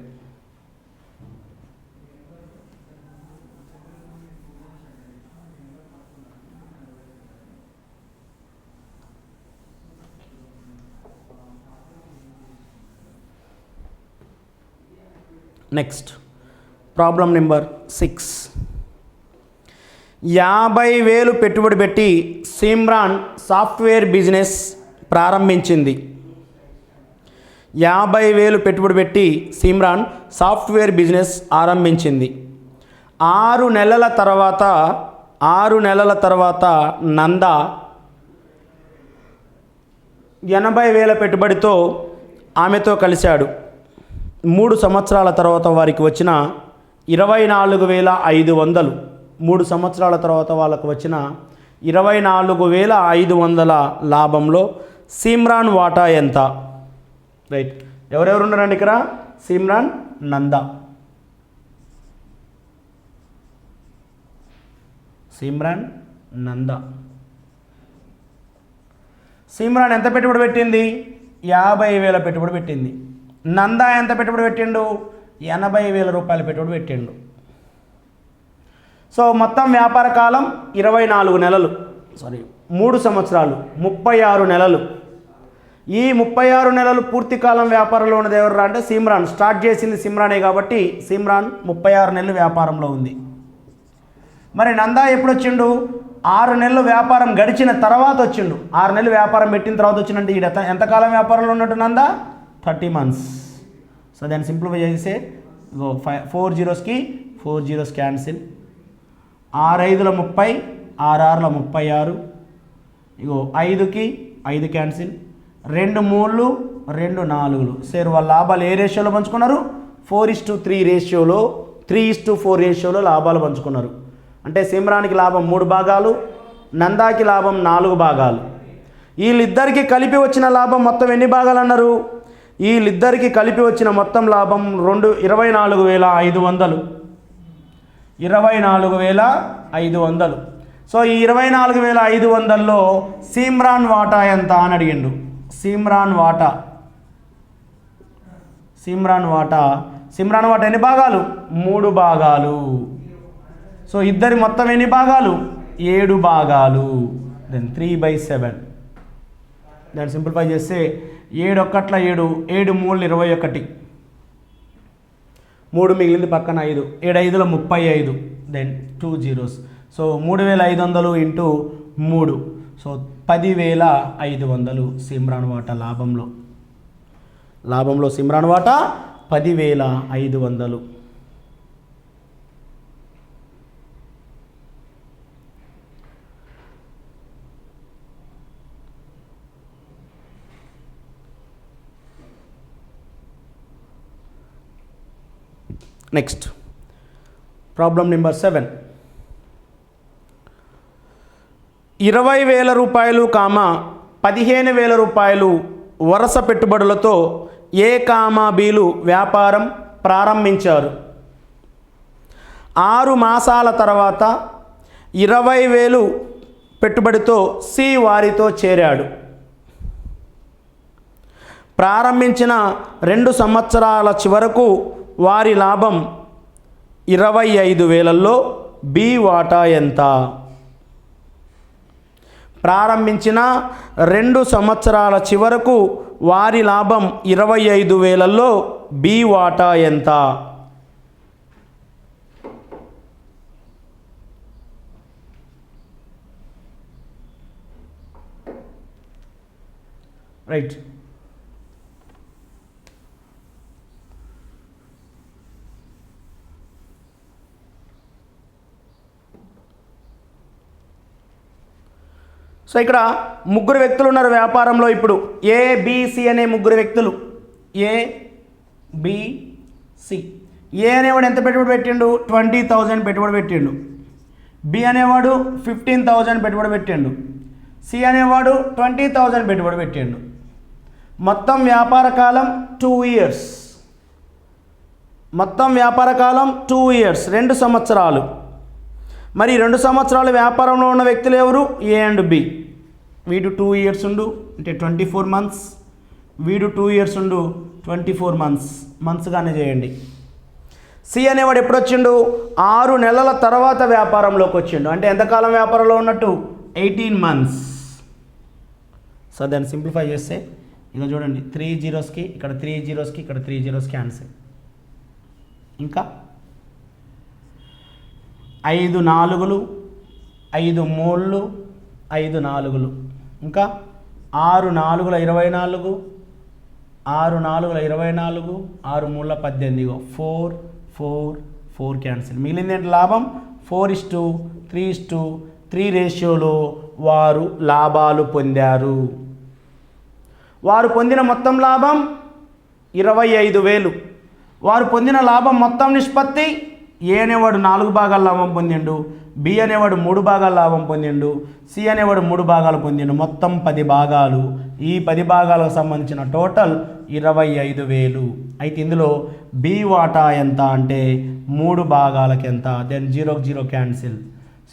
Next problem number 6. 50,000 పెట్టుబడి పెట్టి సిమ్రాన్ సాఫ్ట్వేర్ బిజినెస్ ప్రారంభించింది. 50,000 పెట్టుబడి పెట్టి సిమ్రాన్ సాఫ్ట్వేర్ బిజినెస్ ఆరంభించింది. 6 నెలల తర్వాత నంద 80,000 పెట్టుబడితో ఆమెతో కలిశాడు. 3 సంవత్సరాల తర్వాత వారికి వచ్చిన 24,500. 3 సంవత్సరాల తర్వాత వాళ్ళకు వచ్చిన 24,500 లాభంలో సిమ్రాన్ వాటా ఎంత? రైట్. ఎవరెవరు ఉన్నారండి ఇక్కడ? సిమ్రాన్, నంద. సిమ్రాన్, నంద. సిమ్రాన్ ఎంత పెట్టుబడి పెట్టింది? 50,000 పెట్టుబడి పెట్టింది. నంద ఎంత పెట్టుబడి పెట్టిండు? 80,000 రూపాయలు పెట్టుబడి పెట్టిండు. సో మొత్తం వ్యాపార కాలం 24 నెలలు, 3 సంవత్సరాలు, 36 నెలలు. ఈ 36 నెలలు పూర్తి కాలం వ్యాపారంలో ఉన్నది ఎవరు అంటే సిమ్రాన్. స్టార్ట్ చేసింది సిమ్రానే కాబట్టి సిమ్రాన్ 36 నెలలు వ్యాపారంలో ఉంది. మరి నందా ఎప్పుడు వచ్చిండు? 6 నెలలు వ్యాపారం గడిచిన తర్వాత వచ్చిండు. 6 నెలలు వ్యాపారం పెట్టిన తర్వాత వచ్చిందంటే ఈడ ఎంతకాలం వ్యాపారంలో ఉన్నట్టు నందా? 30 months. సో దాన్ని సింప్లిఫై చేస్తే 4 zeros 4 zeros క్యాన్సిల్. 6 5 30, 6 6 36. 5 5 క్యాన్సిల్. 2 3 2 4. సేరు వాళ్ళ లాభాలు ఏ రేషియోలో పంచుకున్నారు? 4:3 రేషియోలో, 3:4 రేషియోలో లాభాలు పంచుకున్నారు. అంటే సిమ్రాన్కి లాభం 3 భాగాలు, నందాకి లాభం 4 భాగాలు. వీళ్ళిద్దరికి కలిపి వచ్చిన లాభం మొత్తం ఎన్ని భాగాలు అన్నారు? వీళ్ళిద్దరికి కలిపి వచ్చిన మొత్తం లాభం 24,500. 24,500. సో ఈ 24,500లో సిమ్రాన్ వాటా ఎంత అని అడిగిండు. సిమ్రాన్ వాటా ఎన్ని భాగాలు? 3 భాగాలు. సో ఇద్దరి మొత్తం ఎన్ని భాగాలు? 7 భాగాలు. దెన్ 3/7. దాన్ని సింప్లిఫై చేస్తే 7 1 7, 7 3 21. 3 మిగిలింది పక్కన 5. 7 5 35. Then 2 zeros. So 3,500 into 3. So 10,500 Simran వాటా లాభంలో సిమ్రాన్ వాటా 10,500. Next problem number 7. 20,000 రూపాయలు, 15,000 రూపాయలు వరుస పెట్టుబడులతో ఏ, బీలు వ్యాపారం ప్రారంభించారు. 6 మాసాల తర్వాత 20,000 పెట్టుబడితో సి వారితో చేరాడు. ప్రారంభించిన 2 సంవత్సరాల చివరకు వారి లాభం 25,000లో బి వాటా ఎంత? ప్రారంభించిన 2 సంవత్సరాల చివరకు వారి లాభం 25,000లో బి వాటా ఎంత? రైట్. సో ఇక్కడ 3 వ్యక్తులు ఉన్నారు వ్యాపారంలో. ఇప్పుడు ఏబిసి అనే 3 వ్యక్తులు, ఏబిసి సి. ఏ అనేవాడు ఎంత పెట్టుబడి పెట్టిండు? 20,000 పెట్టుబడి పెట్టిండు. బి అనేవాడు 15,000 పెట్టుబడి పెట్టిండు. సి అనేవాడు 20,000 పెట్టుబడి పెట్టిండు. మొత్తం వ్యాపార కాలం 2 years. మొత్తం వ్యాపార కాలం 2 years, 2 సంవత్సరాలు. మరి 2 సంవత్సరాలు వ్యాపారంలో ఉన్న వ్యక్తులు ఎవరు? A and B. వీడు 2 years ఉండు అంటే 24 months, వీడు 2 years ఉండు 24 months. మంత్స్గానే చేయండి. సి అనేవాడు ఎప్పుడు వచ్చిండు? 6 నెలల తర్వాత వ్యాపారంలోకి వచ్చిండు. అంటే ఎంతకాలం వ్యాపారంలో ఉన్నట్టు? 18 months. సో దాన్ని సింప్లిఫై చేస్తే ఇక చూడండి, 3 zeros ఇక్కడ 3 zeros ఇక్కడ 3 zeros క్యాన్సిల్. ఇంకా 5 4లు 5 3లు 5 4లు, ఇంకా 6 4ల 24, 6 4ల 24, 6 3ల 18. 4 4 4 క్యాన్సిల్. మిగిలింది ఏంటి? లాభం. 4:3:3 రేషియోలో వారు లాభాలు పొందారు. వారు పొందిన మొత్తం లాభం 25,000. వారు పొందిన లాభం మొత్తం నిష్పత్తి ఏ అనేవాడు 4 భాగాల లాభం పొందిండు, బి అనేవాడు 3 భాగాల లాభం పొందిండు, సి అనేవాడు 3 భాగాలు పొందిండు. మొత్తం 10 భాగాలు. ఈ 10 భాగాలకు సంబంధించిన టోటల్ 25,000. అయితే ఇందులో బి వాటా ఎంత అంటే 3 భాగాలకి ఎంత? Then 0 cancel.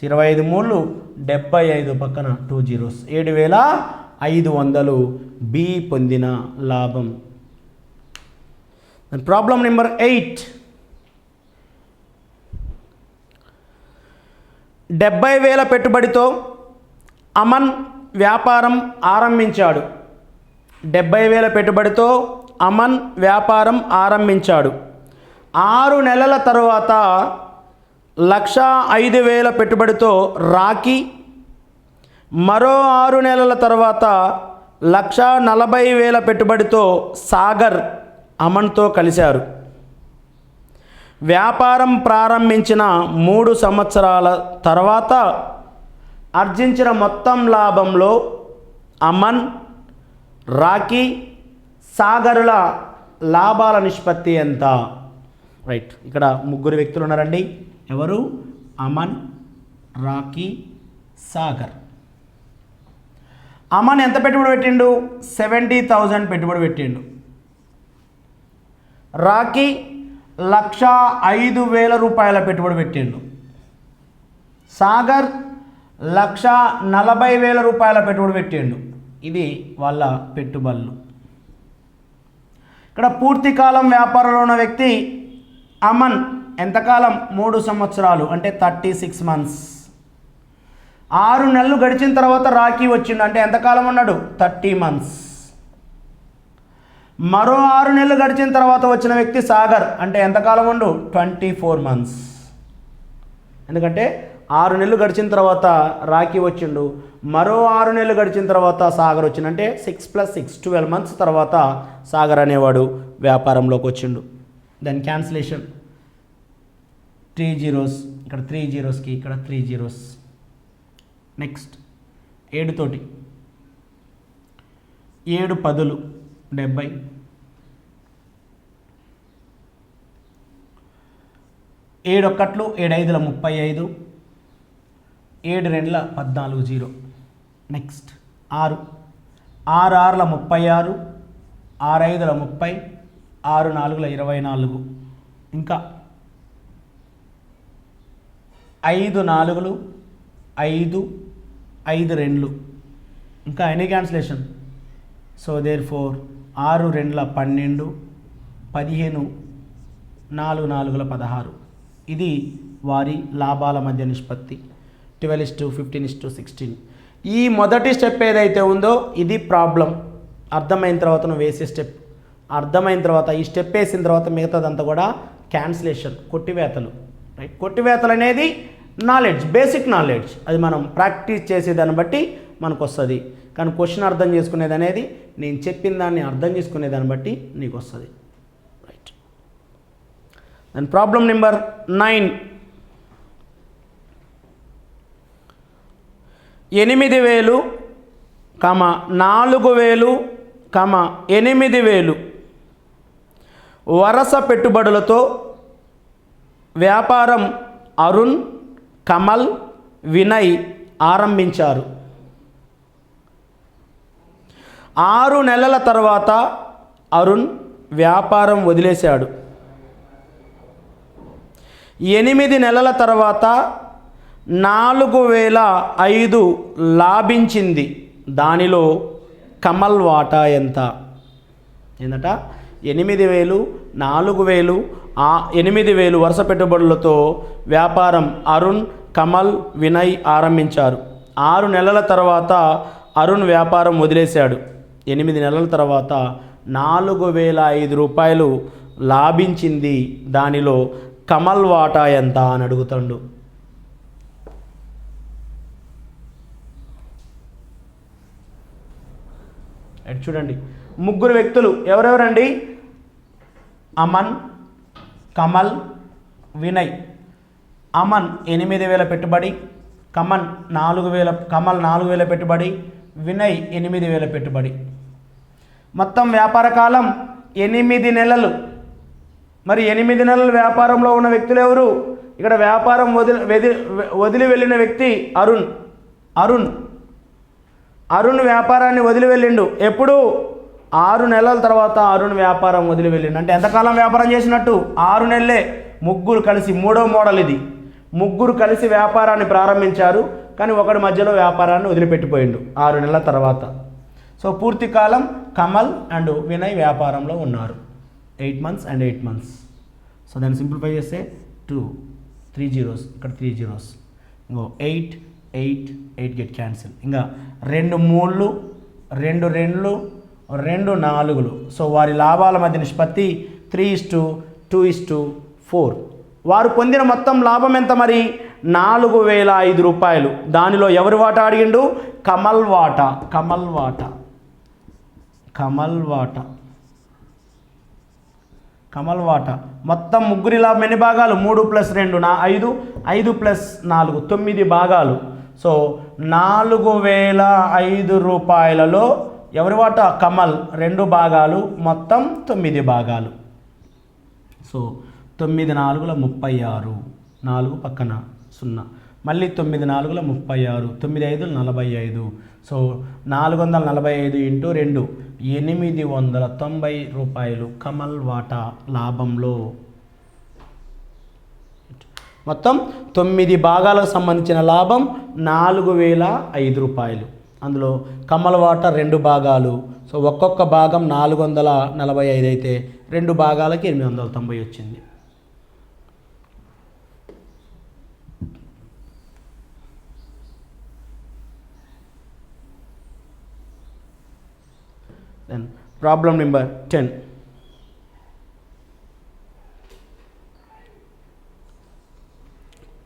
25 3 75, పక్కన 2 zeros. 7,500 బి పొందిన లాభం. Problem number 8. 70,000 పెట్టుబడితో అమన్ వ్యాపారం ఆరంభించాడు. 70,000 పెట్టుబడితో అమన్ వ్యాపారం ఆరంభించాడు. 6 నెలల తర్వాత 1,05,000 పెట్టుబడితో రాకీ, మరో 6 నెలల తర్వాత 1,40,000 పెట్టుబడితో సాగర్ అమన్తో కలిశారు. వ్యాపారం ప్రారంభించిన 3 సంవత్సరాల తర్వాత ఆర్జించిన మొత్తం లాభంలో అమన్, రాకీ, సాగర్ల లాభాల నిష్పత్తి ఎంత? రైట్, ఇక్కడ 3 వ్యక్తులు ఉన్నారండి. ఎవరు? అమన్, రాకీ, సాగర్. అమన్ ఎంత పెట్టుబడి పెట్టిండు? 70,000 పెట్టుబడి పెట్టిండు. రాకీ 1,05,000 రూపాయల పెట్టుబడి పెట్టిండు. సాగర్ 1,40,000 రూపాయల పెట్టుబడి పెట్టిండు. ఇది వాళ్ళ పెట్టుబడులు. ఇక్కడ పూర్తి కాలం వ్యాపారంలో ఉన్న వ్యక్తి అమన్. ఎంతకాలం? 3 సంవత్సరాలు అంటే 36 months. 6 నెలలు గడిచిన తర్వాత రాకీ వచ్చిండు అంటే ఎంతకాలం ఉన్నాడు? 30 months. మరో 6 నెలలు గడిచిన తర్వాత వచ్చిన వ్యక్తి సాగర్ అంటే ఎంతకాలం ఉండు? 24 months. ఎందుకంటే 6 నెలలు గడిచిన తర్వాత రాకీ వచ్చిండు, మరో 6 నెలలు గడిచిన తర్వాత సాగర్ వచ్చిండు అంటే 6 + 6 12 months తర్వాత సాగర్ అనేవాడు వ్యాపారంలోకి వచ్చిండు. దాని క్యాన్సిలేషన్ 3 zeros, ఇక్కడ 3 zeros ఇక్కడ 3 zeros. నెక్స్ట్ 7 తోటి 7 10లు 70, 7 1లు 7 5ల 35, 7 2ల 14 0. నెక్స్ట్ 6 6 6ల 36, 6 5ల 30, 6 4ల 24. ఇంకా 5 4లు 5, 5 2లు. ఇంకా any cancellation? So therefore 6 2ల 12, 15, 4 4ల 16. ఇది వారి లాభాల మధ్య నిష్పత్తి 12:15:16. ఈ మొదటి స్టెప్ ఏదైతే ఉందో ఇది ప్రాబ్లం. అర్థమైన తర్వాత నువ్వు వేసే స్టెప్. అర్థమైన తర్వాత ఈ స్టెప్ వేసిన తర్వాత మిగతాదంతా కూడా క్యాన్సిలేషన్, కొట్టివేతలు. రైట్, కొట్టివేతలు అనేది నాలెడ్జ్, బేసిక్ నాలెడ్జ్. అది మనం ప్రాక్టీస్ చేసేదాన్ని బట్టి మనకు వస్తుంది. కానీ క్వశ్చన్ అర్థం చేసుకునేది అనేది నేను చెప్పిన దాన్ని అర్థం చేసుకునేదాన్ని బట్టి నీకు వస్తుంది. రైట్. And problem number 9. 8,000, 4,000, 8,000 వరుస పెట్టుబడులతో వ్యాపారం అరుణ్, కమల్, వినయ్ ఆరంభించారు. 6 నెలల తర్వాత అరుణ్ వ్యాపారం వదిలేశాడు. 8 నెలల తర్వాత 4,005 లాభించింది. దానిలో కమల్ వాటా ఎంత? ఏందట? 8,000, 4,000, 8,000 వరుస పెట్టుబడులతో వ్యాపారం అరుణ్, కమల్, వినయ్ ఆరంభించారు. 6 నెలల తర్వాత అరుణ్ వ్యాపారం వదిలేశాడు. 8 నెలల తర్వాత 4,005 రూపాయలు లాభించింది. దానిలో కమల్ వాటా ఎంత అని అడుగుతాడు. చూడండి, ముగ్గురు వ్యక్తులు ఎవరెవరండి? అమన్, కమల్, వినయ్. అమన్ 8,000 పెట్టుబడి, కమల్ 4,000 పెట్టుబడి, వినయ్ 8,000 పెట్టుబడి. మొత్తం వ్యాపార కాలం 8 నెలలు. మరి 8 నెలల వ్యాపారంలో ఉన్న వ్యక్తులు ఎవరు? ఇక్కడ వ్యాపారం వదిలి వెళ్ళిన వ్యక్తి అరుణ్ వ్యాపారాన్ని వదిలి వెళ్ళిండు. ఎప్పుడు? 6 నెలల తర్వాత అరుణ్ వ్యాపారం వదిలి వెళ్ళిండు. అంటే ఎంతకాలం వ్యాపారం చేసినట్టు? 6 నెలలే. ముగ్గురు కలిసి, 3వ మోడల్ ఇది. ముగ్గురు కలిసి వ్యాపారాన్ని ప్రారంభించారు, కానీ ఒకటి మధ్యలో వ్యాపారాన్ని వదిలిపెట్టిపోయిండు 6 నెలల తర్వాత. సో పూర్తి కాలం కమల్ అండ్ వినయ్ వ్యాపారంలో ఉన్నారు. 8 months and 8 months. సో దాన్ని సింప్లిఫై చేస్తే 2, 3 zeros, ఇక్కడ 3 zeros. ఇంకో 8, 8, 8 గెట్ క్యాన్సిల్. ఇంకా 2 3లు, 2 2లు, 2 4లు. సో వారి లాభాల మధ్య నిష్పత్తి 3:2:4. వారు పొందిన మొత్తం లాభం ఎంత మరి? 4,005 రూపాయలు. దానిలో ఎవరి వాటా అడిగిండు? కమల్ వాటా. మొత్తం ముగ్గురి లాభం ఎన్ని భాగాలు? 3 + 2 5, 5 + 4 9 భాగాలు. సో 4,005 రూపాయలలో ఎవరి వాటా? కమల్ 2 భాగాలు, మొత్తం 9 భాగాలు. సో 9 4 36, 4 పక్కన 0, మళ్ళీ 9 4 36, 9 5 45. సో 445 × 2 890 రూపాయలు కమల్ వాటా లాభంలో. మొత్తం 9 భాగాలకు సంబంధించిన లాభం 4,005 రూపాయలు. అందులో కమల్ వాటా 2 భాగాలు. సో ఒక్కొక్క భాగం 445 అయితే 2 భాగాలకి 890 వచ్చింది. Then problem number 10.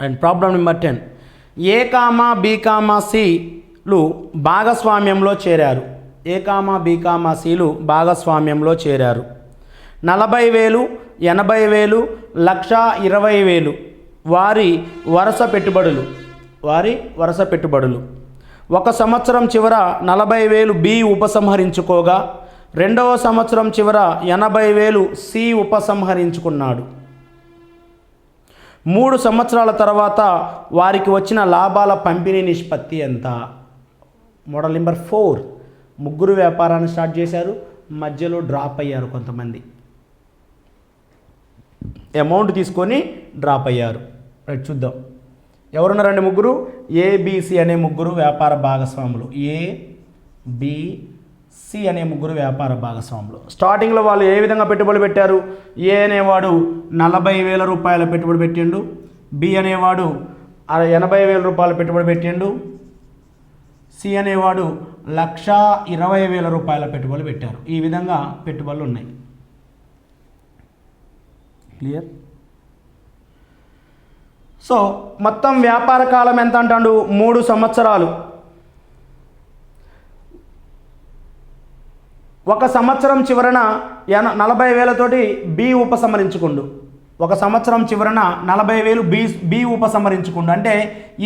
And problem number 10. A, B, Cలు భాగస్వామ్యంలో చేరారు. A, B, Cలు భాగస్వామ్యంలో చేరారు. 40,000, 80,000, 1,20,000 వారి వరుస పెట్టుబడులు. 1 సంవత్సరం చివర 40,000 B ఉపసంహరించుకోగా 2వ సంవత్సరం చివర 80,000 C ఉపసంహరించుకున్నాడు. 3 సంవత్సరాల తర్వాత వారికి వచ్చిన లాభాల పంపిణీ నిష్పత్తి ఎంత? Model number 4. ముగ్గురు వ్యాపారాన్ని స్టార్ట్ చేశారు, మధ్యలో డ్రాప్ అయ్యారు. కొంతమంది అమౌంట్ తీసుకొని డ్రాప్ అయ్యారు. రైట్, చూద్దాం ఎవరున్నారండి? ముగ్గురు. ABC అనే ముగ్గురు వ్యాపార భాగస్వాములు. ABC అనే ముగ్గురు వ్యాపార భాగస్వాములు. స్టార్టింగ్లో వాళ్ళు ఏ విధంగా పెట్టుబడి పెట్టారు? A అనేవాడు 40,000 రూపాయల పెట్టుబడి పెట్టిండు. B అనేవాడు 80,000 రూపాయల పెట్టుబడి పెట్టిండు. C అనేవాడు 1,20,000 రూపాయల పెట్టుబడులు పెట్టారు. ఈ విధంగా పెట్టుబడులు ఉన్నాయి. క్లియర్? సో మొత్తం వ్యాపార కాలం ఎంత అంటాడు? 3 సంవత్సరాలు. 1 సంవత్సరం చివరన 40,000 తోటి B ఉపసంహరించుకుండు. 1 సంవత్సరం చివరన 40,000 B ఉపసంహరించుకుండు. అంటే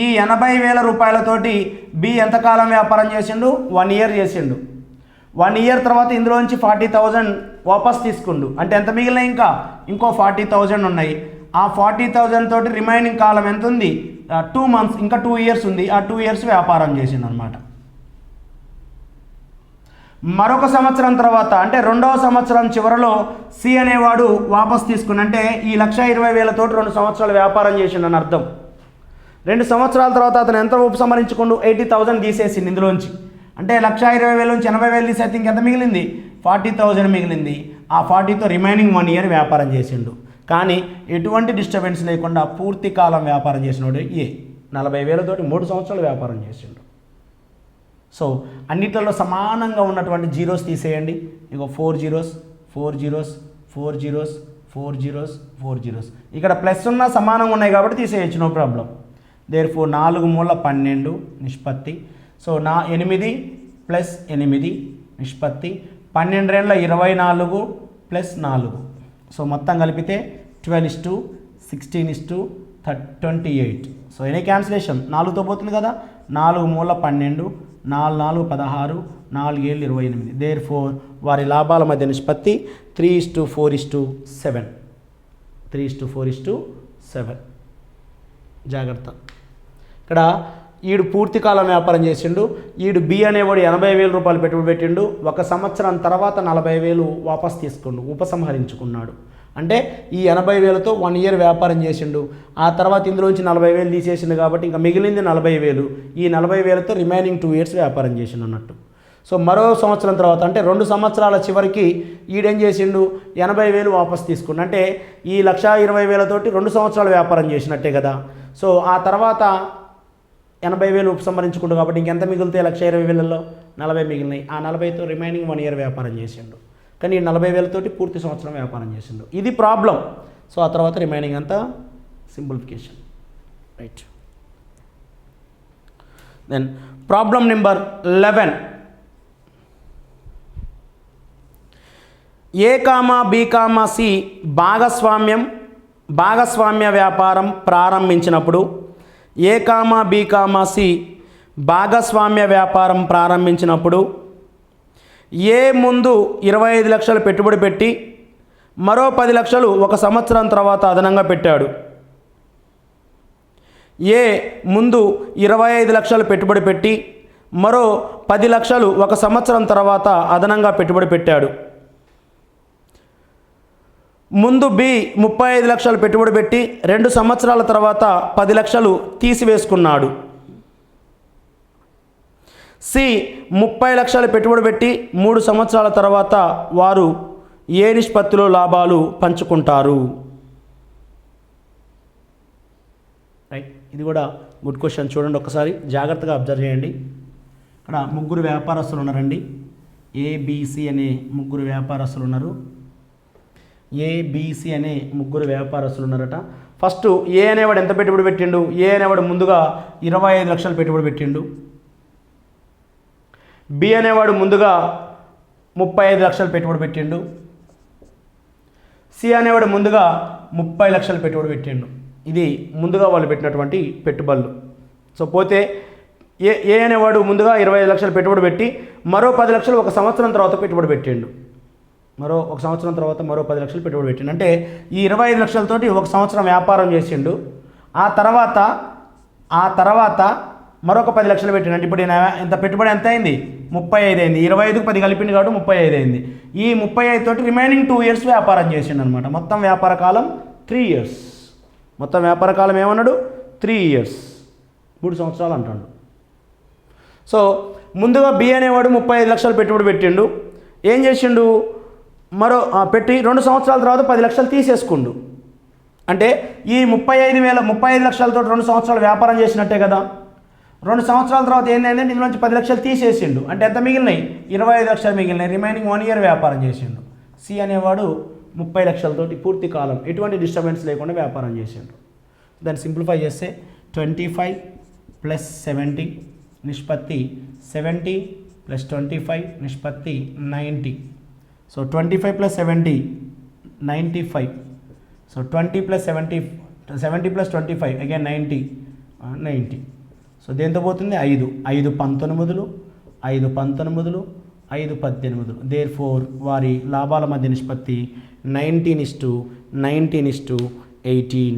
ఈ 80,000 రూపాయలతోటి B ఎంతకాలం వ్యాపారం చేసిండు? 1 year చేసిండు. 1 ఇయర్ తర్వాత ఇందులోంచి 40,000 వాపస్ తీసుకుండు, అంటే ఎంత మిగిలినాయి, ఇంకో 40,000 ఉన్నాయి. ఆ 40,000 తోటి రిమైనింగ్ కాలం ఎంత ఉంది, 2 మంత్స్, ఇంకా 2 ఇయర్స్ ఉంది. ఆ 2 ఇయర్స్ వ్యాపారం చేసిండు అనమాట. మరొక సంవత్సరం తర్వాత అంటే 2వ సంవత్సరం చివరిలో సి అనేవాడు వాపస్ తీసుకుని, అంటే ఈ 1,20,000 తోటి 2 సంవత్సరాలు వ్యాపారం చేసిండు అని అర్థం. 2 సంవత్సరాల తర్వాత అతను ఎంత ఉపసంహరించుకుండు, 80,000 తీసేసిండు ఇందులోంచి. అంటే 1,20,000 నుంచి 80,000 తీసేస్తే ఇంకెంత మిగిలింది, 40,000 మిగిలింది. ఆ 40తో రిమైనింగ్ 1 ఇయర్ వ్యాపారం చేసిండు. కానీ ఎటువంటి డిస్టర్బెన్స్ లేకుండా పూర్తి కాలం వ్యాపారం చేసినోడు ఏ 40,000 తోటి 3 సంవత్సరాలు వ్యాపారం చేసిండు. సో అన్నిట్లలో సమానంగా ఉన్నటువంటి జీరోస్ తీసేయండి. ఇగో 4 zeros 4 zeros 4 zeros 4 zeros 4 zeros, ఇక్కడ ప్లస్ ఉన్న సమానంగా ఉన్నాయి కాబట్టి తీసేయచ్చు, నో ప్రాబ్లం. దేర్ఫోర్ 4 మూల 12 నిష్పత్తి. సో 8 + 8 నిష్పత్తి. 12 రెండ్ల 24 + 4. సో మొత్తం కలిపితే 12:16:28. సో ఎనీ క్యాన్సిలేషన్ 4తో పోతుంది కదా, 4 మూల 12, 4 4 16, 4 7 28. దేర్ఫోర్ వారి లాభాల మధ్య నిష్పత్తి 3:4:7. 3:4:7. జాగ్రత్త. ఇక్కడ ఈడు పూర్తి కాలం వ్యాపారం చేసిండు. ఈడు బి అనేవాడు 80,000 రూపాయలు పెట్టుబడి పెట్టిండు. 1 సంవత్సరం తర్వాత 40,000 వాపస్ తీసుకుండు, ఉపసంహరించుకున్నాడు. అంటే ఈ 80,000తో 1 ఇయర్ వ్యాపారం చేసిండు. ఆ తర్వాత ఇందులోంచి 40,000 తీసేసిండు కాబట్టి ఇంకా మిగిలింది 40,000. ఈ 40,000తో రిమైనింగ్ 2 ఇయర్స్ వ్యాపారం చేసిండు అన్నట్టు. సో మరో సంవత్సరం తర్వాత అంటే 2 సంవత్సరాల చివరికి ఈడేం చేసిండు, 80,000 వాపస్ తీసుకుండు. అంటే ఈ 1,20,000 తోటి 2 సంవత్సరాలు వ్యాపారం చేసినట్టే కదా. సో ఆ తర్వాత 80,000 ఉపసంహరించుకుంటు కాబట్టి ఇంకెంత మిగిలితే 1,20,000లో 40 మిగిలినాయి. ఆ 40తో రిమైనింగ్ 1 ఇయర్ వ్యాపారం చేసిండు. కానీ 40,000 తోటి పూర్తి సంవత్సరం వ్యాపారం చేసిండు. ఇది ప్రాబ్లం. సో ఆ తర్వాత రిమైనింగ్ అంతా simplification. Right. Then problem number 11. A comma B comma C భాగస్వామ్య వ్యాపారం ప్రారంభించినప్పుడు A comma B comma C భాగస్వామ్య వ్యాపారం ప్రారంభించినప్పుడు ఏ ముందు 25 లక్షలు పెట్టుబడి పెట్టి మరో 10 లక్షలు 1 సంవత్సరం తర్వాత అదనంగా పెట్టాడు. ఏ ముందు 25 లక్షలు పెట్టుబడి పెట్టి మరో 10 లక్షలు 1 సంవత్సరం తర్వాత అదనంగా పెట్టుబడి పెట్టాడు. ముందు బి 35 లక్షలు పెట్టుబడి పెట్టి 2 సంవత్సరాల తర్వాత 10 లక్షలు తీసివేసుకున్నాడు. సి 30 లక్షలు పెట్టుబడి పెట్టి 3 సంవత్సరాల తర్వాత వారు ఏ నిష్పత్తిలో లాభాలు పంచుకుంటారు. రైట్. ఇది కూడా గుడ్ క్వశ్చన్. చూడండి ఒకసారి జాగ్రత్తగా అబ్జర్వ్ చేయండి. ఇక్కడ 3 వ్యాపారస్తులు ఉన్నారండి. ఏబిసి అనే 3 వ్యాపారస్తులు ఉన్నారు. ఏబిసి అనే 3 వ్యాపారస్తులు ఉన్నారట. ఫస్ట్ ఏ అనేవాడు ఎంత పెట్టుబడి పెట్టిండు, ఏ అనేవాడు ముందుగా 25 లక్షలు పెట్టుబడి పెట్టిండు. బి అనేవాడు ముందుగా 35 లక్షలు పెట్టుబడి పెట్టిండు. సి అనేవాడు ముందుగా 30 లక్షలు పెట్టుబడి పెట్టిండు. ఇది ముందుగా వాళ్ళు పెట్టినటువంటి పెట్టుబడులు. సో పోతే ఏ అనేవాడు ముందుగా 25 లక్షలు పెట్టుబడి పెట్టి మరో 10 లక్షలు 1 సంవత్సరం తర్వాత పెట్టుబడి పెట్టిండు. మరో 1 సంవత్సరం తర్వాత మరో 10 లక్షలు పెట్టుబడి పెట్టిండు. అంటే ఈ 25 లక్షలతోటి 1 సంవత్సరం వ్యాపారం చేసిండు. ఆ తర్వాత మరొక 10 లక్షలు పెట్టిండు. అంటే ఇప్పుడు ఎంత పెట్టుబడి ఎంత అయింది, 35 అయింది. 25కు 10 కలిపింది కాబట్టి 35 అయింది. ఈ 35 తోటి రిమైనింగ్ 2 ఇయర్స్ వ్యాపారం చేసిండు అనమాట. మొత్తం వ్యాపార కాలం 3 ఇయర్స్. మొత్తం వ్యాపార కాలం ఏమన్నాడు, 3 ఇయర్స్, 3 సంవత్సరాలు అంటాడు. సో ముందుగా బి అనేవాడు 35 లక్షలు పెట్టుబడి పెట్టిండు. ఏం చేసిండు, మరో పెట్టి 2 సంవత్సరాల తర్వాత 10 లక్షలు తీసేసుకుండు. అంటే ఈ 35 లక్షలతో 2 సంవత్సరాలు వ్యాపారం చేసినట్టే కదా. 2 సంవత్సరాల తర్వాత ఏంటంటే ఇందులోంచి 10 లక్షలు తీసేసిండు. అంటే ఎంత మిగిలినాయి, 25 లక్షలు మిగిలినాయి. రిమైనింగ్ 1 ఇయర్ వ్యాపారం చేసిండు. సి అనేవాడు 30 లక్షలతోటి పూర్తి కాలం ఎటువంటి డిస్టర్బెన్స్ లేకుండా వ్యాపారం చేసిండు. దాన్ని సింప్లిఫై చేస్తే 25 + 70 నిష్పత్తి 70 + 25 నిష్పత్తి 90. సో 25 + 70 95. So 20 + 70 + 25 again 90. సో దేంతో పోతుంది, 5 19, 5 19, 5/18. దేర్ ఫోర్ వారి లాభాల మధ్య నిష్పత్తి 19:18.